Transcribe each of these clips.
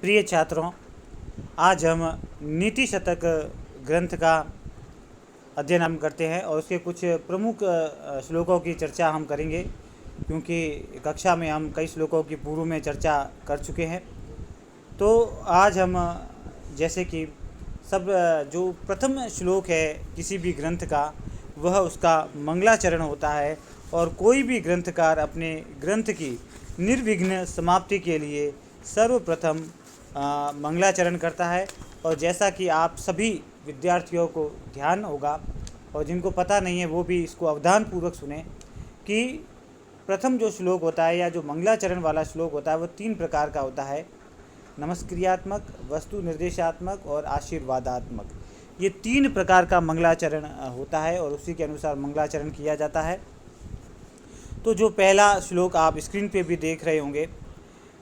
प्रिय छात्रों, आज हम नीति शतक ग्रंथ का अध्ययन हम करते हैं और उसके कुछ प्रमुख श्लोकों की चर्चा हम करेंगे, क्योंकि कक्षा में हम कई श्लोकों की पूर्व में चर्चा कर चुके हैं। तो आज हम जैसे कि जो प्रथम श्लोक है किसी भी ग्रंथ का, वह उसका मंगलाचरण होता है और कोई भी ग्रंथकार अपने ग्रंथ की निर्विघ्न समाप्ति के लिए सर्वप्रथम मंगलाचरण करता है। और जैसा कि आप सभी विद्यार्थियों को ध्यान होगा और जिनको पता नहीं है वो भी इसको अवधानपूर्वक सुने कि प्रथम जो श्लोक होता है या जो मंगलाचरण वाला श्लोक होता है वो 3 प्रकार का होता है: नमस्क्रियात्मक, वस्तु निर्देशात्मक और आशीर्वादात्मक। ये 3 प्रकार का मंगलाचरण होता है और उसी के अनुसार मंगलाचरण किया जाता है। तो जो पहला श्लोक आप स्क्रीन पे भी देख रहे होंगे,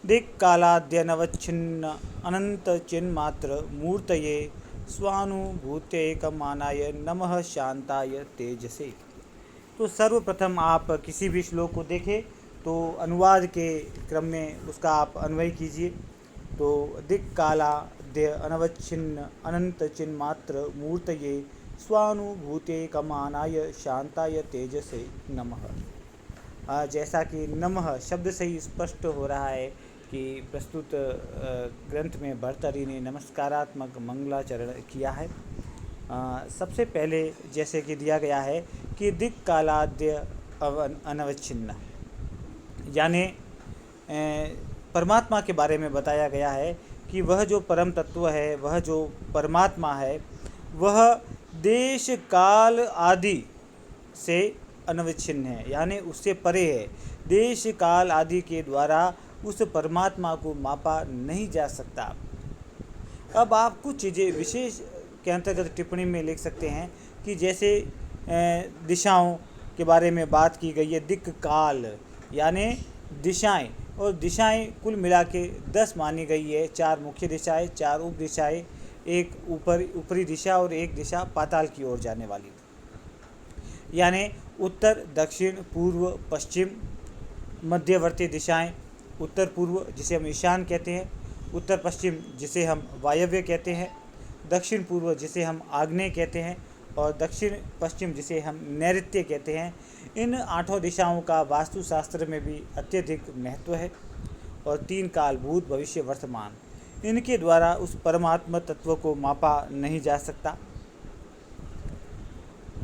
दिक्कालाद्यनवच्छिन्न अनंत चिन्मात्र मूर्तये स्वानुभूत्यैकमानाय नमः शांताय तेजसे। तो सर्वप्रथम आप किसी भी श्लोक को देखें तो अनुवाद के क्रम में उसका आप अन्वय कीजिए। तो दिक्कालाद्य अनवच्छिन्न अनंत चिन्मात्र मूर्तये स्वानुभूत्यैकमानाय शांताय तेजसे नमः। जैसा कि नमः शब्द से ही स्पष्ट हो रहा है कि प्रस्तुत ग्रंथ में भर्तृहरि ने नमस्कारात्मक मंगलाचरण किया है। सबसे पहले जैसे कि दिया गया है कि दिक्कालाद्य अनवच्छिन्न, यानी परमात्मा के बारे में बताया गया है कि वह जो परम तत्व है, वह जो परमात्मा है, वह देश काल आदि से अनविच्छिन्न है, यानी उससे परे है। देश काल आदि के द्वारा उस परमात्मा को मापा नहीं जा सकता। अब आप कुछ चीज़ें विशेष के अंतर्गत टिप्पणी में लिख सकते हैं कि जैसे दिशाओं के बारे में बात की गई है। दिक् काल यानी दिशाएं, और दिशाएं कुल मिला के 10 मानी गई है। 4 मुख्य दिशाएं, 4 उप दिशाएं, एक ऊपरी दिशा और एक दिशा पाताल की ओर जाने वाली, यानी उत्तर, दक्षिण, पूर्व, पश्चिम। मध्यवर्ती दिशाएं उत्तर पूर्व जिसे हम ईशान कहते हैं, उत्तर पश्चिम जिसे हम वायव्य कहते हैं, दक्षिण पूर्व जिसे हम आग्नेय कहते हैं और दक्षिण पश्चिम जिसे हम नैऋत्य कहते हैं। इन 8 दिशाओं का वास्तुशास्त्र में भी अत्यधिक महत्व है। और 3 काल, भूत, भविष्य, वर्तमान, इनके द्वारा उस परमात्मा तत्व को मापा नहीं जा सकता।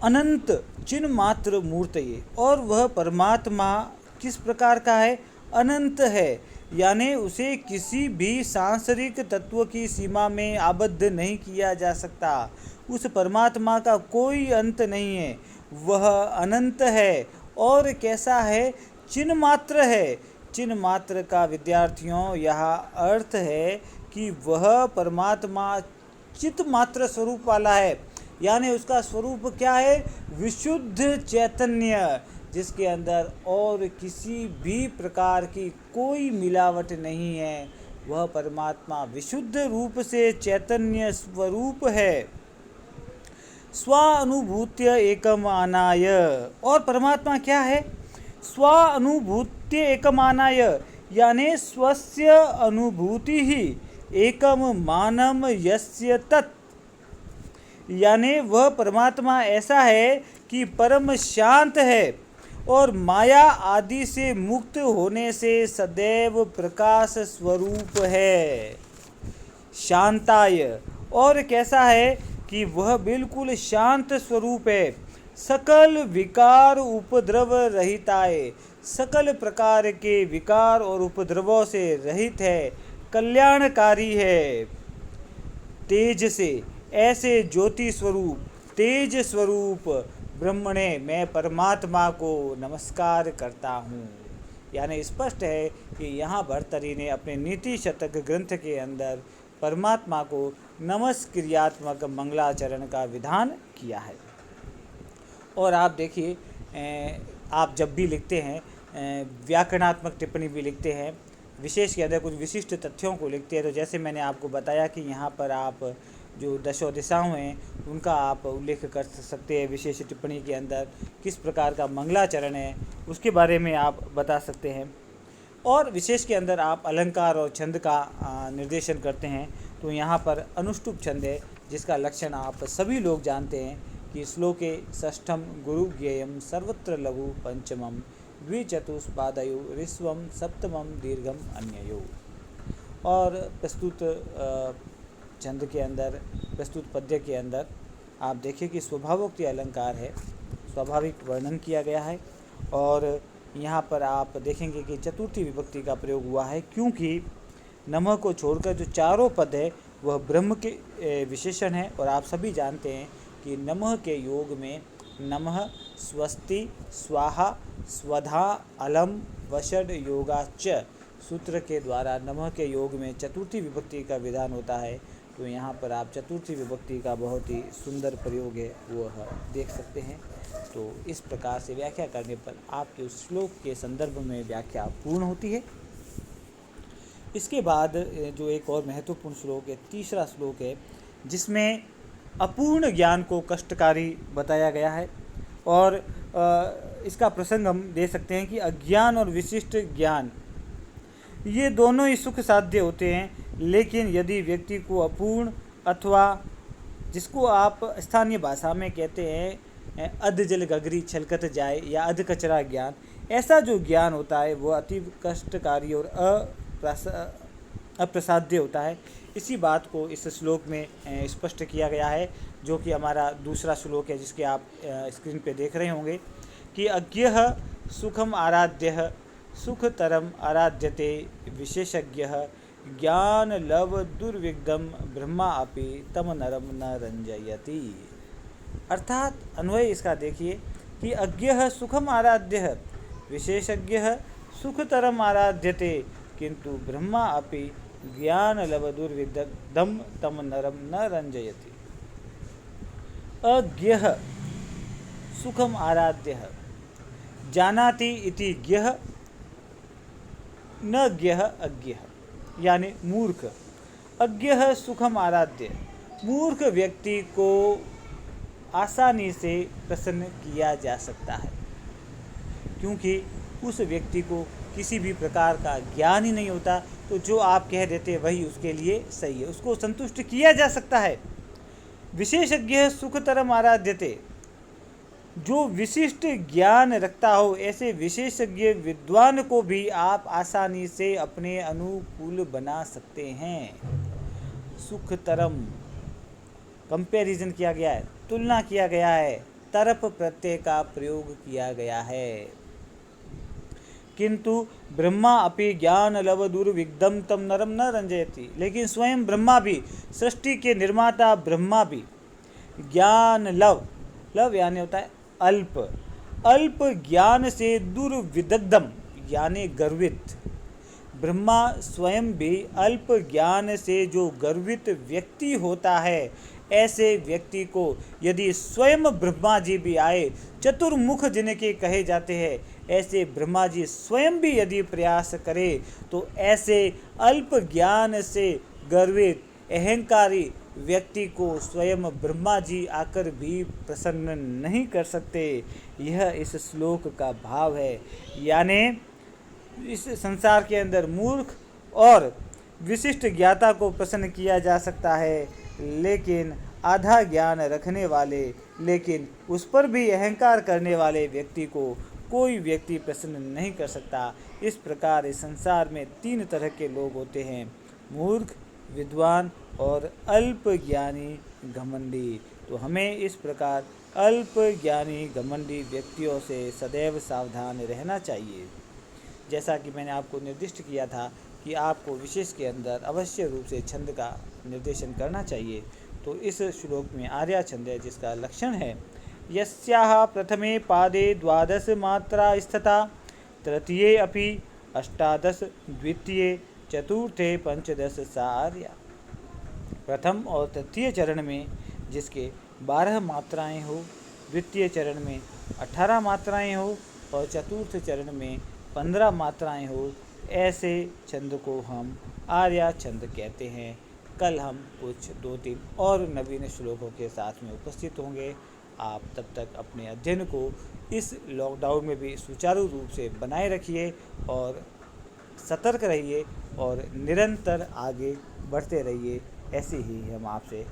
अनंत चिन्ह मात्र मूर्तये, और वह परमात्मा किस प्रकार का है? अनंत है, यानी उसे किसी भी सांसारिक तत्व की सीमा में आबद्ध नहीं किया जा सकता। उस परमात्मा का कोई अंत नहीं है, वह अनंत है। और कैसा है? चिन्ह मात्र है। चिन्ह मात्र का विद्यार्थियों यहाँ अर्थ है कि वह परमात्मा चित्त मात्र स्वरूप वाला है, यानी उसका स्वरूप क्या है? विशुद्ध चैतन्य, जिसके अंदर और किसी भी प्रकार की कोई मिलावट नहीं है। वह परमात्मा विशुद्ध रूप से चैतन्य स्वरूप है। स्वानुभूत्य एकमानाय, और परमात्मा क्या है? स्वानुभूत्य एकमानाय, यानी स्वस्य अनुभूति ही एकम मानम यस्य तत्, यानी वह परमात्मा ऐसा है कि परम शांत है और माया आदि से मुक्त होने से सदैव प्रकाश स्वरूप है। शांताय, और कैसा है कि वह बिल्कुल शांत स्वरूप है। सकल विकार उपद्रव रहिताय, सकल प्रकार के विकार और उपद्रवों से रहित है, कल्याणकारी है। तेज से, ऐसे ज्योति स्वरूप, तेज स्वरूप ब्रह्मणे, मैं परमात्मा को नमस्कार करता हूँ। यानी स्पष्ट है कि यहाँ भर्तृहरि ने अपने नीति शतक ग्रंथ के अंदर परमात्मा को नमस्क्रियात्मक मंगलाचरण का विधान किया है। और आप देखिए, आप जब भी लिखते हैं, व्याकरणात्मक टिप्पणी भी लिखते हैं, विशेष के अंदर कुछ विशिष्ट तथ्यों को लिखते हैं, तो जैसे मैंने आपको बताया कि यहाँ पर आप जो 10 दिशाओं हैं उनका आप उल्लेख कर सकते हैं। विशेष टिप्पणी के अंदर किस प्रकार का मंगलाचरण है उसके बारे में आप बता सकते हैं। और विशेष के अंदर आप अलंकार और छंद का निर्देशन करते हैं। तो यहाँ पर अनुष्टुप छंद है, जिसका लक्षण आप सभी लोग जानते हैं कि श्लोके षष्ठम गुरु ज्ञेयम सर्वत्र लघु पंचमम द्विचतुष्पादयो ऋष्वम सप्तमम दीर्घम अन्ययो। और प्रस्तुत छंद के अंदर, प्रस्तुत पद्य के अंदर आप देखिए कि स्वभावोक्ति अलंकार है, स्वाभाविक वर्णन किया गया है। और यहाँ पर आप देखेंगे कि चतुर्थी विभक्ति का प्रयोग हुआ है, क्योंकि नमः को छोड़कर जो चारों पद है वह ब्रह्म के विशेषण है। और आप सभी जानते हैं कि नमः के योग में नमः, स्वस्ति, स्वाहा, स्वधा, अलम, वषड, योगाच सूत्र के द्वारा नमः के योग में चतुर्थी विभक्ति का विधान होता है। तो यहाँ पर आप चतुर्थी विभक्ति का बहुत ही सुंदर प्रयोग है वह देख सकते हैं। तो इस प्रकार से व्याख्या करने पर आपके उस श्लोक के संदर्भ में व्याख्या पूर्ण होती है। इसके बाद जो एक और महत्वपूर्ण श्लोक है, तीसरा श्लोक है, जिसमें अपूर्ण ज्ञान को कष्टकारी बताया गया है। और इसका प्रसंग हम दे सकते हैं कि अज्ञान और विशिष्ट ज्ञान ये दोनों ही सुख साध्य होते हैं, लेकिन यदि व्यक्ति को अपूर्ण अथवा जिसको आप स्थानीय भाषा में कहते हैं अध जल गगरी छलकत जाए या अध कचरा ज्ञान, ऐसा जो ज्ञान होता है वो अति कष्टकारी और अप्रसाद्य होता है। इसी बात को इस श्लोक में स्पष्ट किया गया है, जो कि हमारा दूसरा श्लोक है, जिसके आप स्क्रीन पे देख रहे होंगे कि अज्ञः सुखम आराध्यः सुखतरम आराध्यते विशेषज्ञः ज्ञान लव दुर्विग्धम ब्रह्मा अपि तम नरम न रंजयति। अर्थात अन्वय इसका देखिए कि अज्ञः सुखम आराध्यः विशेषज्ञः सुखतरम आराध्यते किंतु ब्रह्मा अपि ज्ञान लव दुर्विग्धम तम नरम न रंजयति। अज्ञः सुखम आराध्यः जानाति इति ज्ञः न ज्ञः अज्ञः, यानी मूर्ख। अज्ञः सुखम आराध्य, मूर्ख व्यक्ति को आसानी से प्रसन्न किया जा सकता है, क्योंकि उस व्यक्ति को किसी भी प्रकार का ज्ञान ही नहीं होता। तो जो आप कह देते वही उसके लिए सही है, उसको संतुष्ट किया जा सकता है। विशेषज्ञ सुखतरम आराध्यते, जो विशिष्ट ज्ञान रखता हो ऐसे विशेषज्ञ विद्वान को भी आप आसानी से अपने अनुकूल बना सकते हैं। सुखतरम कंपैरिजन किया गया है, तुलना किया गया है, तरफ प्रत्यय का प्रयोग किया गया है। किंतु ब्रह्मा अपि ज्ञान लव दुर्विग्धम तम नरम न रंजयति, लेकिन स्वयं ब्रह्मा भी, सृष्टि के निर्माता ब्रह्मा भी ज्ञान लव, लव यानी होता है अल्प, अल्प ज्ञान से दुर्विदग्धम यानी गर्वित, ब्रह्मा स्वयं भी अल्प ज्ञान से जो गर्वित व्यक्ति होता है, ऐसे व्यक्ति को यदि स्वयं ब्रह्मा जी भी आए, चतुर्मुख जिनके कहे जाते हैं, ऐसे ब्रह्मा जी स्वयं भी यदि प्रयास करे तो ऐसे अल्प ज्ञान से गर्वित अहंकारी व्यक्ति को स्वयं ब्रह्मा जी आकर भी प्रसन्न नहीं कर सकते। यह इस श्लोक का भाव है। यानी इस संसार के अंदर मूर्ख और विशिष्ट ज्ञाता को प्रसन्न किया जा सकता है, लेकिन आधा ज्ञान रखने वाले, लेकिन उस पर भी अहंकार करने वाले व्यक्ति को कोई व्यक्ति प्रसन्न नहीं कर सकता। इस प्रकार इस संसार में तीन तरह के लोग होते हैं, मूर्ख, विद्वान और अल्प ज्ञानी घमंडी। तो हमें इस प्रकार अल्प ज्ञानी घमंडी व्यक्तियों से सदैव सावधान रहना चाहिए। जैसा कि मैंने आपको निर्दिष्ट किया था कि आपको विशेष के अंदर अवश्य रूप से छंद का निर्देशन करना चाहिए। तो इस श्लोक में आर्या छंद है, जिसका लक्षण है यस्याः प्रथमे पादे द्वादश मात्रा स्थिता, तृतीये अपि अष्टादश, द्वितीये चतुर्थे पंचदश सा आर्या। प्रथम और तृतीय चरण में जिसके 12 मात्राएं हो, द्वितीय चरण में 18 मात्राएं हो और चतुर्थ चरण में 15 मात्राएं हो, ऐसे छंद को हम आर्या छंद कहते हैं। कल हम कुछ 2-3 और नवीन श्लोकों के साथ में उपस्थित होंगे। आप तब तक अपने अध्ययन को इस लॉकडाउन में भी सुचारू रूप से बनाए रखिए और सतर्क रहिए और निरंतर आगे बढ़ते रहिए, ऐसी ही हम आपसे